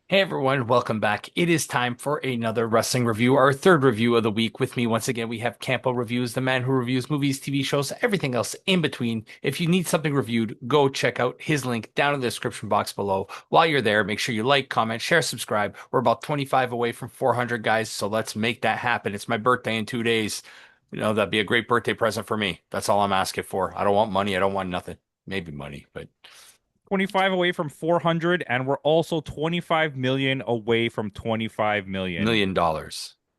Hey everyone, welcome back. It is time for another wrestling review, our third review of the week. With me once again, we have Campo.Reviews, the man who reviews movies, TV shows, everything else in between. If you need something reviewed, go check out his link down in the description box below. While you're there, make sure you like, comment, share, subscribe. We're about 25 away from 400 guys, so let's make that happen. It's my birthday in 2 days. That'd be a great birthday present for me. That's all I'm asking for. I don't want money. I don't want nothing. Maybe money, but 25 away from 400, and we're also 25 million away from 25 million. $1 million.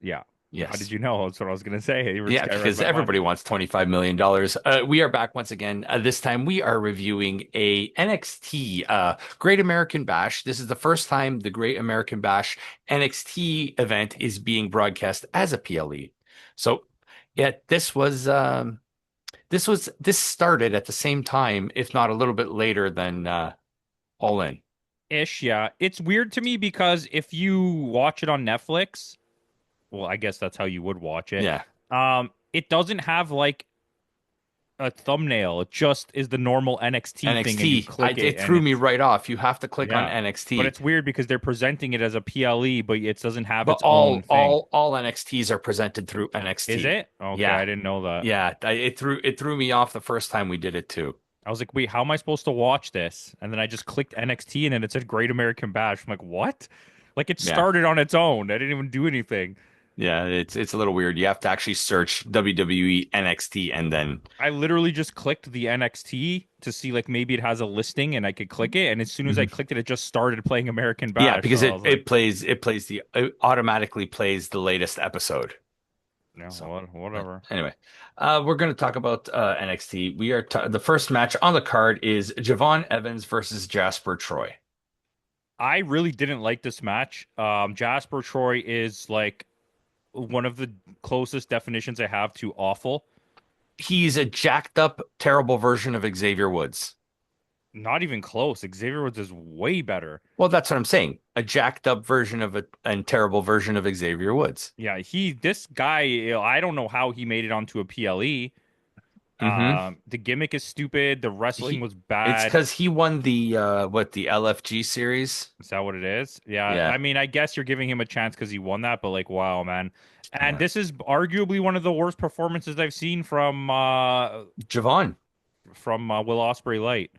Yeah. How did Yes. you know? That's what I was going to say. This Yeah, guy read because my mind. everybody wants $25 million. We are back once again. This time we are reviewing a NXT Great American Bash. This is the first time the Great American Bash NXT event is being broadcast as a PLE. So, yeah, this started at the same time, if not a little bit later than All In. Ish, yeah. It's weird to me because if you watch it on Netflix, well, I guess that's how you would watch it. Yeah. It doesn't have like a thumbnail. It just is the normal NXT thing, and you NXT, click it, it and threw me it's right off. You have to click on yeah. But NXT. it's weird because they're presenting it as a PLE, but it doesn't have But its own all thing. all all NXTs are presented through Is NXT. it? Okay, Yeah. I didn't know that. Yeah, it threw me off the first time we did it too. I was like, wait, how am I supposed to watch this? And then I just clicked NXT and then it said Great American Bash. I'm like, what? Like it Yeah. started on its own. I didn't even do anything. Yeah, it's a little weird. You have to actually search WWE NXT and then I literally just clicked the NXT to see like maybe it has a listing and I could click it. And as soon as I Mhm. clicked it, it just started playing American Yeah, Bash. So because I it was like, it plays it plays the it automatically plays the latest episode. no, So, but whatever. anyway, we're going to talk about NXT. The first match on the card is Javon Evans versus Jasper Troy. I really didn't like this match. Jasper Troy is like one of the closest definitions I have to awful. He's a jacked up, terrible version of Xavier Woods. Not even close. Xavier Woods is way better. Well, that's what I'm saying. A jacked up version of a and terrible version of Xavier Woods. Yeah, this guy, I don't know how he made it onto a PLE. Hmm The gimmick is stupid. The wrestling He was it's bad. because he won the LFG series. Is that what it is? Yeah, Yeah. I mean, I guess you're giving him a chance because he won that, but like, wow, man. And Yeah. this is arguably one of the worst performances I've seen Javon from Will Ospreay Light.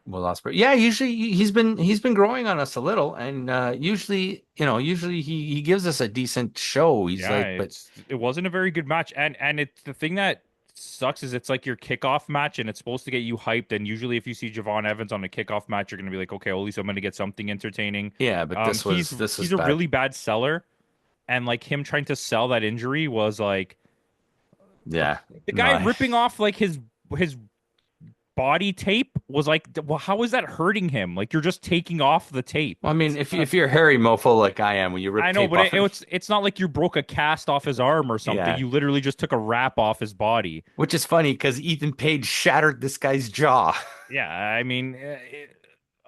Will Ospreay. Yeah, usually he's been growing on us a little, and usually he gives us a decent show. He's Yeah, like, but it wasn't a very good match, and it's the thing that sucks is it's like your kickoff match, and it's supposed to get you hyped. And usually, if you see Javon Evans on a kickoff match, you're gonna be like, okay, well, at least I'm gonna get something entertaining. yeah, but this was He's a bad. really bad seller, and like him trying to sell that injury was like Yeah. the No, guy ripping off like his body tape was like, well, how is that hurting him? Like you're just taking off the tape. I mean, if you're a hairy mofo like I am, when you rip I know, tape but off him, it's not like you broke a cast off his arm or something. yeah. You literally just took a wrap off his body. Which is funny because Ethan Page shattered this guy's jaw. Yeah, I mean,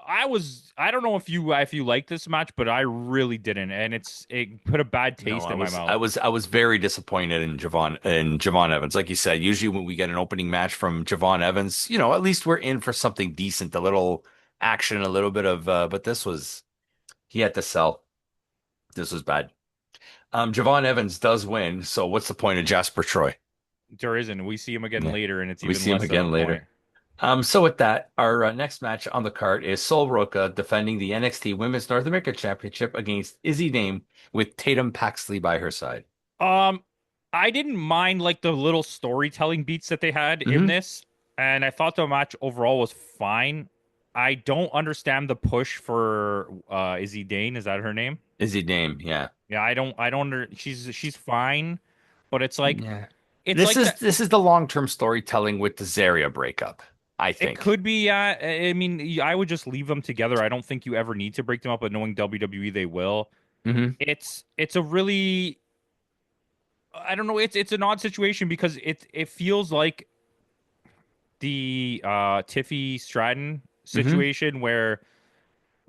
I don't know if you like this match, but I really didn't, and it put a bad No, taste I in my was I mouth. was I was very disappointed in Javon Evans. Like you said, usually when we get an opening match from Javon Evans, at least we're in for something decent, a little action, a little bit of but he had to sell. This was bad. Javon Evans does win, so what's the point of Jasper Troy? There isn't. We see him again Yeah, later, and it's we even see him less of a again point. later. So with that, our next match on the card is Sol Roca defending the NXT Women's North America Championship against Izzy Dame with Tatum Paxley by her side. Um, I didn't mind like the little storytelling beats that they had in Hmm this, and I thought the match overall was fine. I don't understand the push for Izzy Dane. Is that her name? Izzy Dame, yeah. Yeah, I don't she's fine, but Yeah. it's This like is that. this is the long-term storytelling with the Zarya breakup, I It think. could be. I mean, I would just leave them together. I don't think you ever need to break them up, but knowing WWE, they will. Hmm It's a really I don't know. It's an odd situation because it feels like the Tiffy Stratton hmm situation where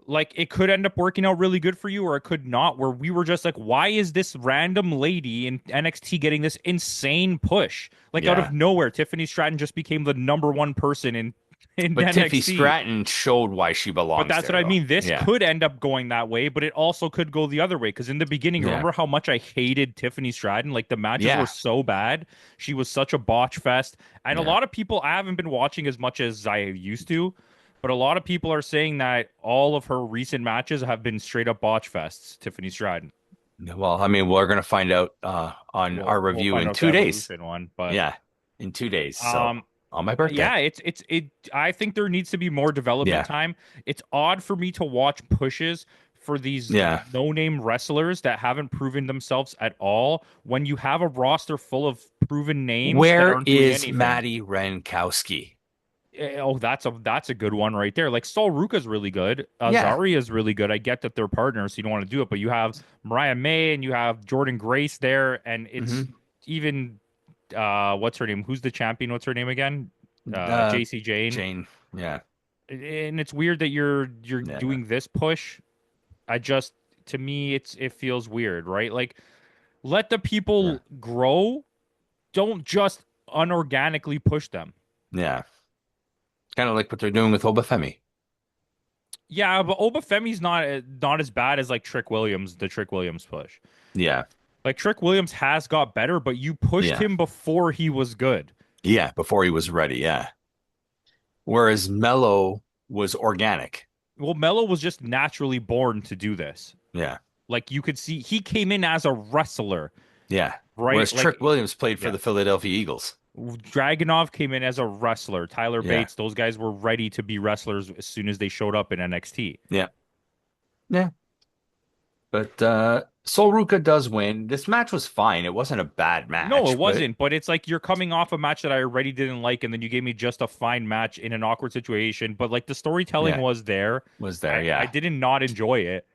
like it could end up working out really good for you or it could not, where we were just like, why is this random lady in NXT getting this insane push? Like out of Yeah. nowhere, Tiffany Stratton just became the number one person in in But Tiffy NXT. Stratton showed why she But belongs that's there, what I though. mean. This Yeah. could end up going that way, but it also could go the other way. Because in the beginning, Yeah. remember how much I hated Tiffany Stratton? Like the matches were Yeah. so bad. She was such a botch fest. And a Yeah. lot of people, I haven't been watching as much as I used to, but a lot of people are saying that all of her recent matches have been straight up botch fests, Tiffany Stratton. Well, I mean, we're gonna find out on our We'll review find in out the 2 days. evolution one, but Yeah, in 2 days. So um on my birthday. yeah, it I think there needs to be more development Yeah. time. It's odd for me to watch pushes for these Yeah. no-name wrestlers that haven't proven themselves at all when you have a roster full of proven names that Where aren't doing is anything. Maddie Renkowski? Oh, that's a good one right there. Like Sol Ruka's really good. Yeah. Zaria's really good. I get that they're partners, so you don't want to do it, but you have Mariah May and you have Jordan Grace there, and it's Hmm. even what's her name? Who's the champion? What's her name again? Uh, JC Jane. Jane. Yeah. And it's weird that you're Yeah. doing this push. I just to me it feels weird, right? Like let the Yeah. people grow. Don't just unorganically push them. Yeah. Kind of like what they're doing with Obafemi. Yeah, but Obafemi's not as bad as like Trick Williams, the Trick Williams push. Yeah. Like Trick Williams has got better, but you pushed Yeah. him before he was good. Yeah. Before he was ready. Yeah. Whereas Mello was organic. Well, Melo was just naturally born to do this. Yeah. Like you could see he came in as a wrestler, Yeah. right? Whereas Trick Like Williams played for yeah. the Philadelphia Eagles. Dragonov came in as a wrestler. Tyler Yeah. Bates, those guys were ready to be wrestlers as soon as they showed up in NXT. Yeah. Yeah. But Sol Ruka does win. This match was fine. It wasn't a bad No, it match, but wasn't, but it's like you're coming off a match that I already didn't like, and then you gave me just a fine match in an awkward situation. But like the storytelling yeah, was there. was there. I Yeah. didn't not enjoy it.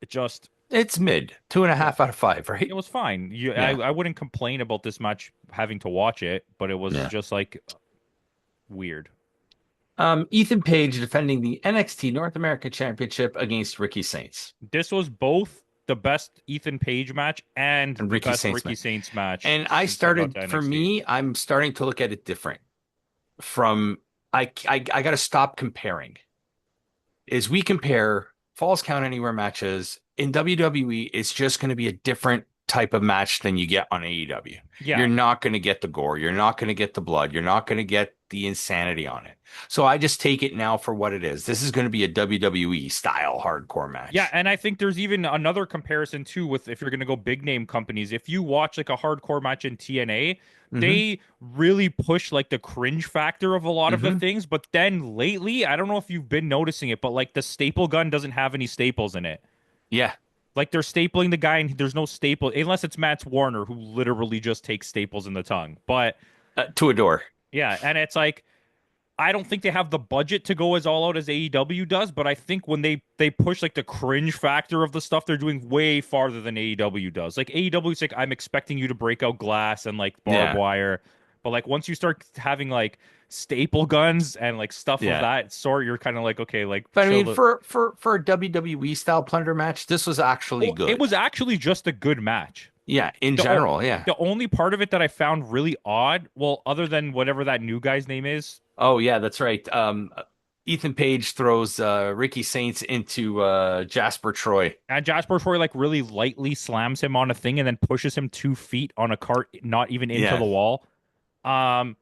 It just It's mid. Two and a yeah, half out of five, it right? was fine. Yeah. I wouldn't complain about this match having to watch it, but it was Yeah. just like weird. Ethan Page defending the NXT North American Championship against Ricky Saints. This was both the best Ethan Page match and And the Ricky best Saints Ricky match. Saints match And I since I got started, to for NXT. me, I'm starting to look at it different. From I got to stop comparing. Is we compare Falls Count Anywhere matches in WWE, it's just going to be a different type of match than you get on AEW. Yeah, You're not going to get the gore. You're not going to get the blood. You're not going to get the insanity on it. So I just take it now for what it is. This is going to be a WWE style hardcore yeah, match. and I think there's even another comparison too with if you're gonna go big name companies. If you watch like a hardcore match in TNA, Hmm. they really push like the cringe factor of a lot of the Hmm. things. But then lately, I don't know if you've been noticing it, but like the staple gun doesn't have any staples in it. Yeah, Like they're stapling the guy, and there's no staple unless it's Matt Warner, who literally just takes staples in the tongue. But to adore. yeah, and it's like I don't think they have the budget to go as all out as AEW does, but I think when they push like the cringe factor of the stuff they're doing way farther than AEW does. Like AEW is like I'm expecting you to break out glass and like barbed Yeah, wire, but like once you start having like staple guns and like stuff of yeah. that sort, you're kind of like okay, like But I chill mean, the. for a WWE style plunder match, this was actually Oh, it good. was actually just a good match. Yeah, in The o- general, yeah. the only part of it that I found really odd, well, other than whatever that new guy's name is, Oh yeah, that's right. Ethan Page throws Ricky Saints into Jasper Troy. and Jasper Troy like really lightly slams him on a thing and then pushes him 2 feet on a cart, not even into Yeah, the wall. Um,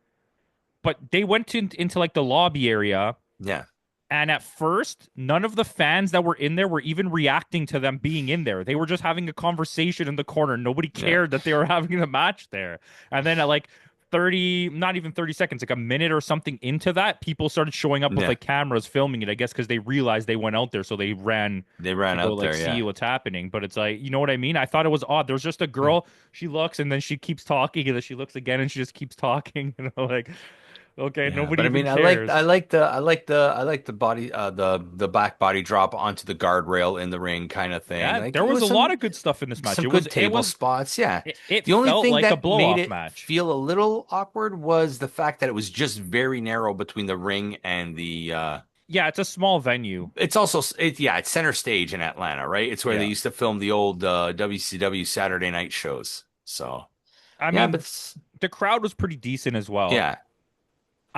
but they went into like the lobby area, yeah, and at first, none of the fans that were in there were even reacting to them being in there. They were just having a conversation in the corner. Nobody yeah, cared that they were having a match there. And then at like 30, not even 30 seconds, like a minute or something into that, people started showing up with yeah. like cameras filming it, I guess, because they realized they went out there. So they ran They to ran go out like there. see Yeah, what's happening. But it's like, you know what I mean? I thought it was odd. There's just a girl, she looks and then she keeps talking, and then she looks again and she just keeps talking. You know, like, okay, yeah. nobody But I even mean, cares. I like the body the back body drop onto the guardrail in the ring kind of thing. Yeah, Like there it was was a lot of good stuff in this match. some good It table was spots. Yeah. it The only felt thing like a that made blow-off it match. feel a little awkward was the fact that it was just very narrow between the ring and the Yeah, it's a small venue. it's also it's center stage in Atlanta, right? It's where they Yeah. used to film the old WCW Saturday night shows. So I yeah, but mean, the crowd was pretty decent as well. yeah,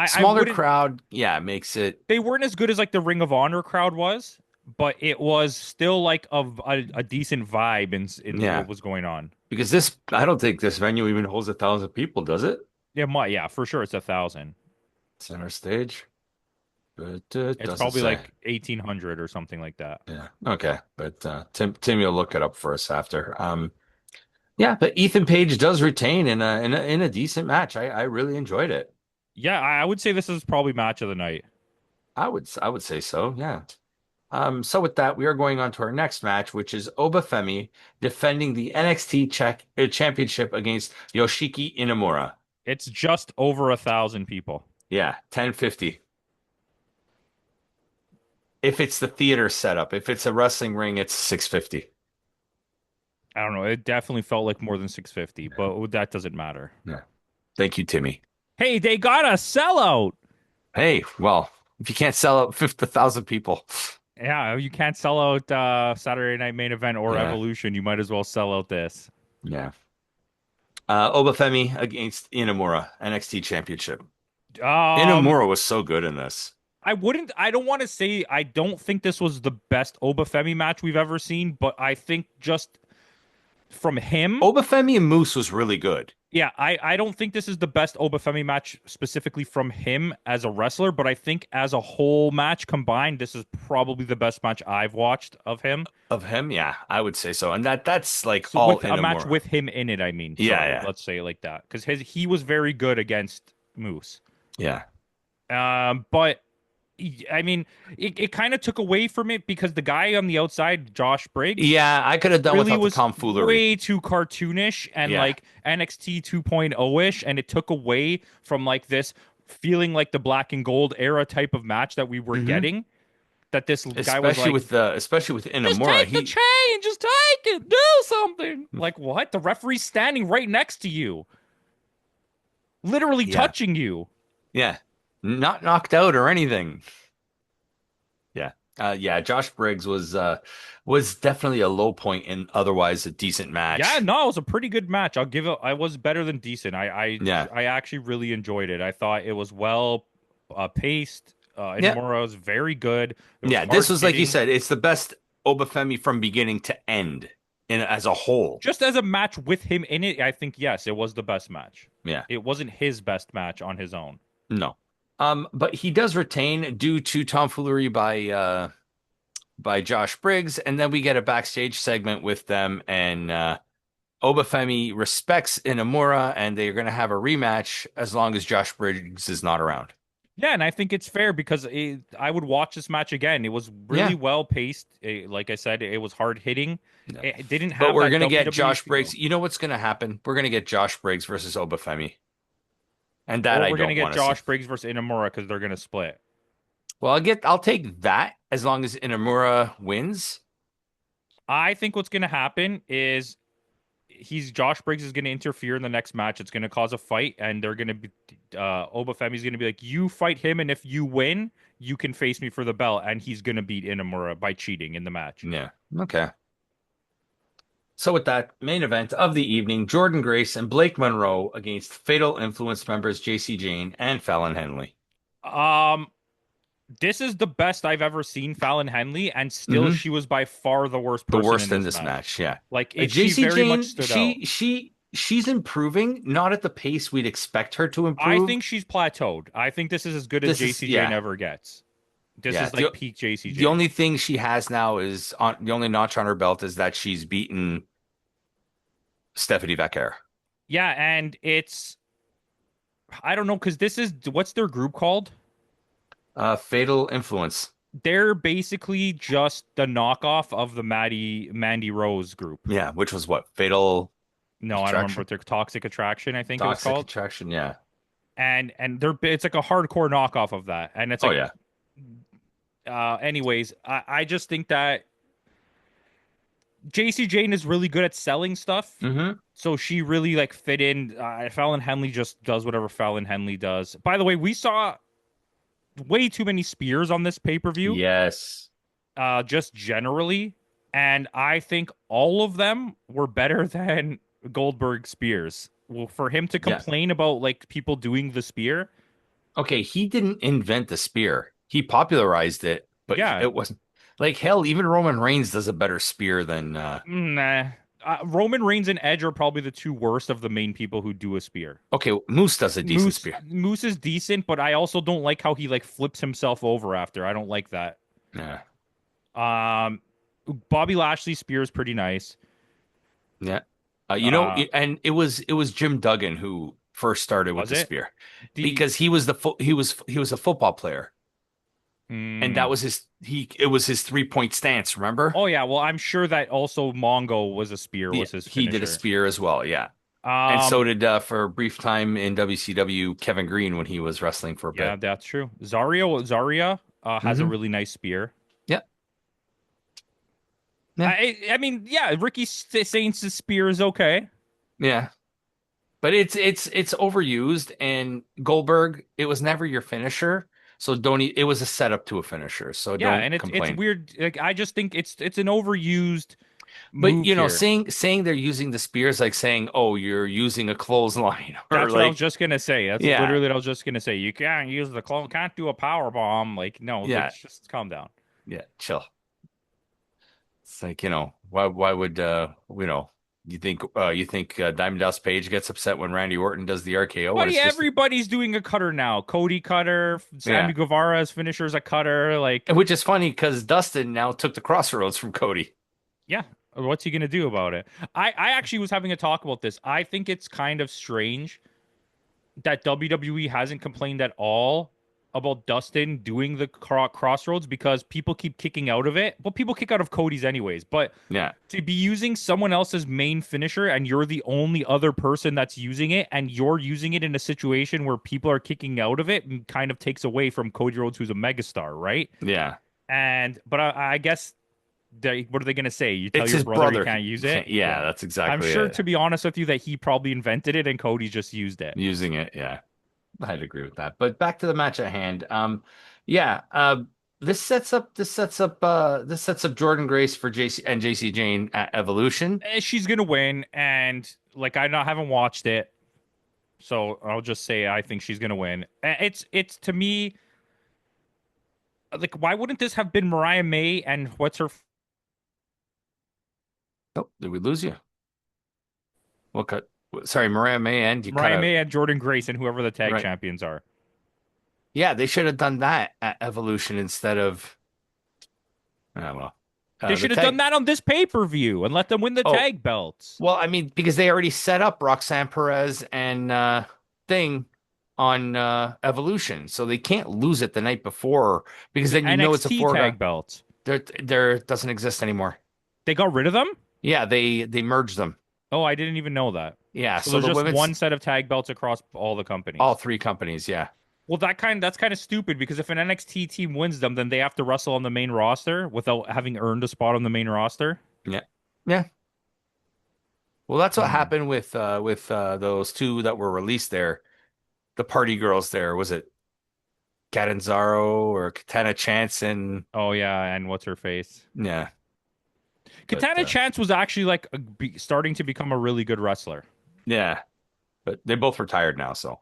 I Smaller wouldn't. crowd, yeah, makes it. They weren't as good as like the Ring of Honor crowd was, but it was still like a decent vibe in Yeah, what was going on. because I don't think this venue even holds 1,000 people, does it? Yeah, for sure it's 1,000. Center stage, but it It's doesn't probably say. like 1,800 or something like that. Yeah, okay, but Tim, you'll look it up for us after. Yeah, but Ethan Page does retain in a decent match. I really enjoyed it. Yeah, I would say this is probably match of the night. I would say so. Yeah. So with that, we are going on to our next match, which is Obafemi defending the NXT championship against Yoshiki Inamura. It's just over 1,000 people. Yeah, 1050. If it's the theater setup, if it's a wrestling ring, it's 650. I don't know. It definitely felt like more than 650, Yeah. but that doesn't matter. Yeah. Thank you, Timmy. Hey, they got a sellout. Hey, well, if you can't sell out 50,000 people, Yeah, you can't sell out Saturday Night Main Event or yeah, Evolution. You might as well sell out this. yeah. Obafemi against Inamura, NXT Championship. Um, Inamura was so good in this. I don't want to say I don't think this was the best Obafemi match we've ever seen, but I think just from him, Obafemi and Moose was really good. yeah, I don't think this is the best Obafemi match specifically from him as a wrestler, but I think as a whole match combined, this is probably the best match I've watched of him. Of him, yeah, I would say so. And that's like So all with a match Inamura. with him in it, I mean, Yeah, sorry, yeah, let's say it like that, because he was very good against Moose. yeah. But I mean, it kind of took away from it because the guy on the outside, Josh Briggs, Yeah, I could have done really without the was tomfoolery. way too cartoonish and Yeah. like NXT 2.0-ish, and it took away from like this feeling like the black and gold era type of match that we were hmm getting. That this guy was like, Especially with just Inamura, take the he chain, just take it, do something. Like what? The referee's standing right next to you, literally yeah, touching you. yeah. Not knocked out or anything. Yeah. Yeah, Josh Briggs was definitely a low point in otherwise a decent Yeah, match. no, it was a pretty good match. I'll give it. I was better than decent. Yeah. I actually really enjoyed it. I thought it was well paced. Yeah. Inamura was very good. It was Yeah, hard this was like you hitting. said, it's the best Obafemi from beginning to end in as a whole. Just as a match with him in it, I think yes, it was the best match. Yeah. It wasn't his best match on his own. No. But he does retain due to tomfoolery by Josh Briggs, and then we get a backstage segment with them, and Obafemi respects Inamura, and they're going to have a rematch as long as Josh Briggs is not around. Yeah, and I think it's fair because I would watch this match again. It was really Yeah, well paced. Like I said, it was hard hitting. yeah. It didn't But have we're that going to get WWE Josh Briggs. feel. You know what's going to happen? We're going to get Josh Briggs versus Obafemi, and that Or I we're gonna don't get want to see. Josh Briggs versus Inamura because they're gonna split. Well, I'll take that as long as Inamura wins. I think what's going to happen is Josh Briggs is going to interfere in the next match. It's going to cause a fight, and they're going to be Obafemi's going to be like, "You fight him, and if you win, you can face me for the belt." And he's going to beat Inamura by cheating in the match. Yeah. Okay. So with that main event of the evening, Jordan Grace and Blake Monroe against Fatal Influence members JC Jane and Fallon Henley. Um, this is the best I've ever seen Fallon Henley, and still, hmm she was by far the worst The person in worst in this this match. match, yeah. She JC very much Jane, stood out. she's improving, not at the pace we'd expect her to I improve. think she's plateaued. I think this is as good as This is JC Jane yeah, ever gets. This yeah. is like peak JC The Jane. only thing she has now is on the only notch on her belt is that she's beaten Stephanie Becker. Yeah, and it's I don't know because this is what's their group called? Fatal Influence. They're basically just the knockoff of the Mandy Rose group. Yeah, which was what? Fatal No, I don't remember Attraction? what their Toxic Attraction, I think it was Toxic called. Attraction, yeah. And they're it's like a hardcore knockoff of that. And it's Oh like yeah. anyways, I just think that JC Jane is really good at selling stuff. hmm So she really like fit in. Fallon Henley just does whatever Fallon Henley does. By the way, we saw way too many spears on this pay-per-view. Yes. Just generally. And I think all of them were better than Goldberg spears. Well, for him to Yeah. complain about like people doing the spear, Okay, he didn't invent the spear. He popularized it, but Yeah, it wasn't like hell. Even Roman Reigns does a better spear than. nah. Roman Reigns and Edge are probably the two worst of the main people who do a spear. Okay, Moose does a decent spear. Moose is decent, but I also don't like how he like flips himself over after. I don't like that. Yeah, Um, Bobby Lashley's spear is pretty nice. yeah. Uh, And it was Jim Duggan who first started with was the it spear the because he was a football player, and that mm, was his 3-point stance. Remember? Oh yeah, well I'm sure that also Mongo was a spear Yeah, was his he did a finisher. spear as well. Yeah. And Um, so did for a brief time in WCW Kevin Green when he was wrestling for a yeah, bit. that's true. Zarya has a Hmm. really nice spear. Yeah, yeah, I mean, yeah, Saints' spear is okay. yeah. But it's overused, and Goldberg, it was never your finisher. So it was a setup to a finisher. So Yeah, don't and it's complain. weird. Like I just think it's an overused But move here. saying they're using the spears like saying, "Oh, you're using a clothesline," or That's what I was like, just gonna say. That's yeah, literally what I was just gonna say. You can't use the clone, can't do a power bomb. Like no, like yeah, just calm down. yeah, chill. It's like, why would you think Diamond Dallas Page gets upset when Randy Orton does the RKO when Buddy, it's just everybody's doing a cutter now. Cody cutter, yeah. Sammy Guevara's finisher's a cutter. Like, And which is funny because Dustin now took the crossroads from Cody. yeah, what's he gonna do about it? I actually was having a talk about this. I think it's kind of strange that WWE hasn't complained at all about Dustin doing the crossroads because people keep kicking out of it. Well, people kick out of Cody's anyways, but Yeah, to be using someone else's main finisher and you're the only other person that's using it and you're using it in a situation where people are kicking out of it and kind of takes away from Cody Rhodes, who's a megastar, right? yeah. But I guess what are they going to say? You tell It's your his brother he brother. can't He use can't. it? Yeah, Yeah. that's I'm exactly sure, it. to be honest with you, that he probably invented it and Cody just used it. Using it. Yeah, I'd agree with that. But back to the match at hand. Yeah. This sets up Jordan Grace for JC Jane at Evolution. She's going to win. And like, haven't watched it. So I'll just say I think she's going to win. It's to me, like, why wouldn't this have been Mariah May and what's her Oh, did we lose you? What cut? Sorry, Mariah May, and you cut Mariah out. May and Jordan Grace and whoever the tag Right. champions are? Yeah, they should have done that at Evolution instead of. Oh, well. They The should have done tag. that on this pay-per-view and let them win the Oh, tag belts. well, I mean, because they already set up Roxanne Perez and Thing on Evolution, so they can't lose it the night before because The then it's a NXT foregone. tag belts. There doesn't exist anymore. They got rid of them? Yeah, they merged them. Oh, I didn't even know that. Yeah, So so there's the just women's one set of tag belts across all the all companies. three companies. Yeah, Well, that's kind of stupid because if an NXT team wins them, then they have to wrestle on the main roster without having earned a spot on the main roster. yeah, yeah. Well, that's what Hmm. happened with those two that were released there. The party girls there. Was it Catanzaro or Katana Chance? And Oh yeah, and what's her face? yeah, but Katana Chance was actually like starting to become a really good wrestler. yeah, but they both retired now. So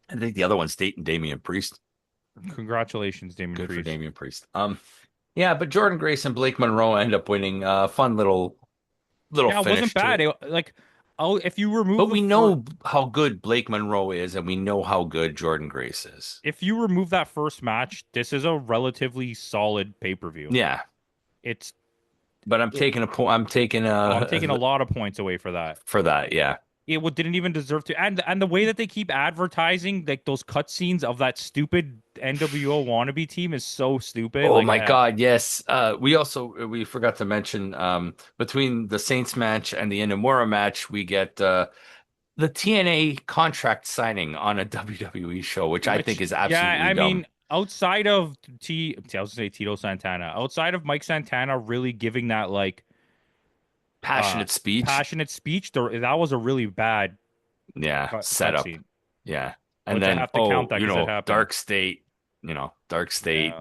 I think the other one's dating Damian Priest. Congratulations, Damon Good for Priest. Damian Priest. Yeah, but Jordan Grace and Blake Monroe end up winning. Fun little Yeah, it wasn't finish to bad. it. Oh, if you remove But the we first, know how good Blake Monroe is, and we know how good Jordan Grace is. if you remove that first match, this is a relatively solid pay-per-view. Yeah, It's but I'm it, taking a point. I'm taking I'm taking a lot of points away for that. for that. Yeah. Didn't even deserve to, and the way that they keep advertising like those cutscenes of that stupid NWO wannabe team is so stupid. Oh Like, my God, yes. We forgot to mention between the Saints match and the Inamura match, we get the TNA contract signing on a WWE show, which I think which is yeah, absolutely I dumb. mean, outside of I was gonna say Tito Santana, outside of Mike Santana really giving that like uh Passionate speech. passionate speech, that was a really bad Yeah, setup. cutscene, Yeah. And which I then, have to count that because it happened. Dark State, Dark State,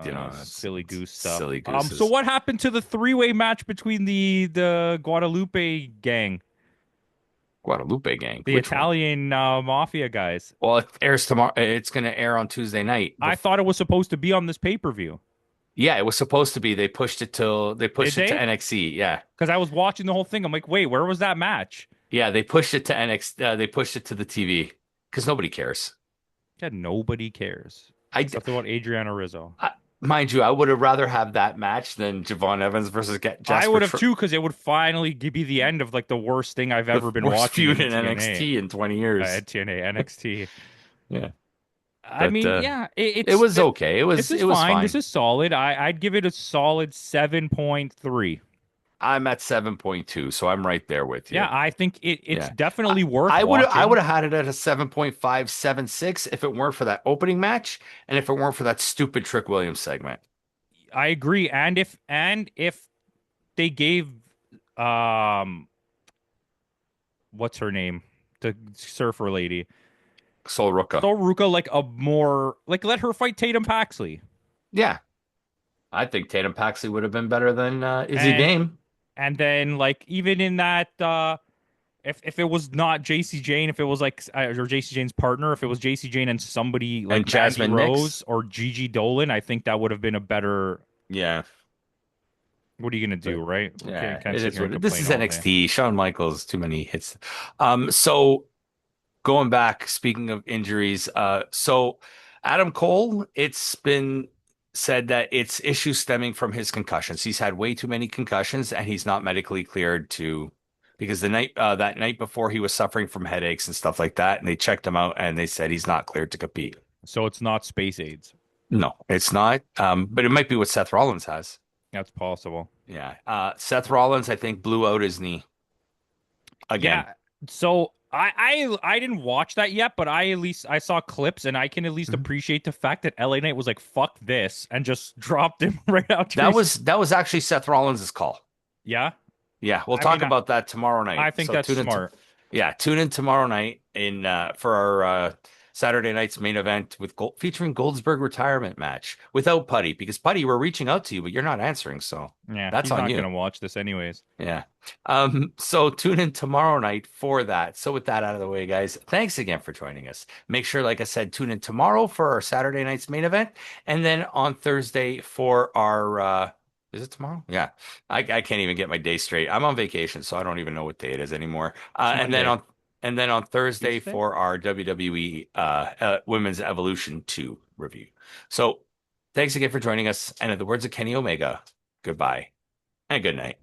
Silly it's goose stuff. silly So gooses. what happened to the three-way match between the Guadalupe gang? Guadalupe Gang. The Which one? Italian mafia guys. Well, it airs tomorrow. It's going to air on Tuesday night. I thought it was supposed to be on this pay-per-view. Yeah, it was supposed to be. They Did pushed it to they? NXT. Yeah. Because I was watching the whole thing. I'm like, wait, where was that match? Yeah, they pushed it to NXT. They pushed it to the TV because nobody cares. Yeah, nobody cares. I, Except about Adriana Rizzo. I mind you, I would have rather have that match than Javon Evans versus I Jasper would have too, because it would finally be the end of like the worst thing I've the ever been worst watching feud in in TNA. NXT in 20 years. TNA, NXT. Yeah. I But mean, yeah, it was okay. this is It was fine. This fine. is solid. I'd give it a solid 7.3. I'm at 7.2, so I'm right there with you. Yeah, I think it's Yeah. I, definitely worth I would watching. have had it at a 7.576 if it weren't for that opening match and if it weren't for that stupid Trick Williams segment. I agree. And if they gave um what's her name? The surfer lady. Sol Ruka. So Ruka like a more like let her fight Tatum Paxley. Yeah. I think Tatum Paxley would have been better than Izzy And Dame and then like even in that if it was not JC Jane, if it was like or JC Jane's partner, if it was JC Jane and somebody and like Mandy Jasmine Nix. Rose or Gigi Dolan, I think that would have been a better. Yeah. What are you gonna But do, right? Okay, yeah, can't it sit is here and what this complain is all day. NXT. Shawn Michaels, too many hits. So going back, speaking of injuries, so Adam Cole, it's been said that it's issues stemming from his concussions. He's had way too many concussions, and he's not medically cleared to because that night before he was suffering from headaches and stuff like that, and they checked him out and they said he's not cleared to compete. So it's not space aids. No, it's not. But it might be what Seth Rollins has. That's possible. Yeah. Seth Rollins, I think, blew out his knee again. Yeah. So I didn't watch that yet, but I at least I saw clips and I can at least Mhm. appreciate the fact that LA Knight was like, fuck this, and just dropped him right after That was actually Seth Rollins' call. Yeah. Yeah, we'll I talk mean about that tomorrow I night. think So that's tune in. smart. Yeah, tune in tomorrow night in for our Saturday night's main event with featuring Goldsberg retirement match without Putty because Putty, we're reaching out to you, but you're not answering, so Yeah, that's he's on not you. gonna watch this anyways. Yeah. So tune in tomorrow night for that. So with that out of the way, guys, thanks again for joining us. Make sure, like I said, tune in tomorrow for our Saturday night's main event, and then on Thursday for our is it tomorrow? Yeah. I can't even get my day straight. I'm on vacation, so I don't even know what day it is anymore. It's Monday. And then on Thursday Tuesday? for our WWE Women's Evolution 2 review. So thanks again for joining us. And in the words of Kenny Omega, goodbye and good night.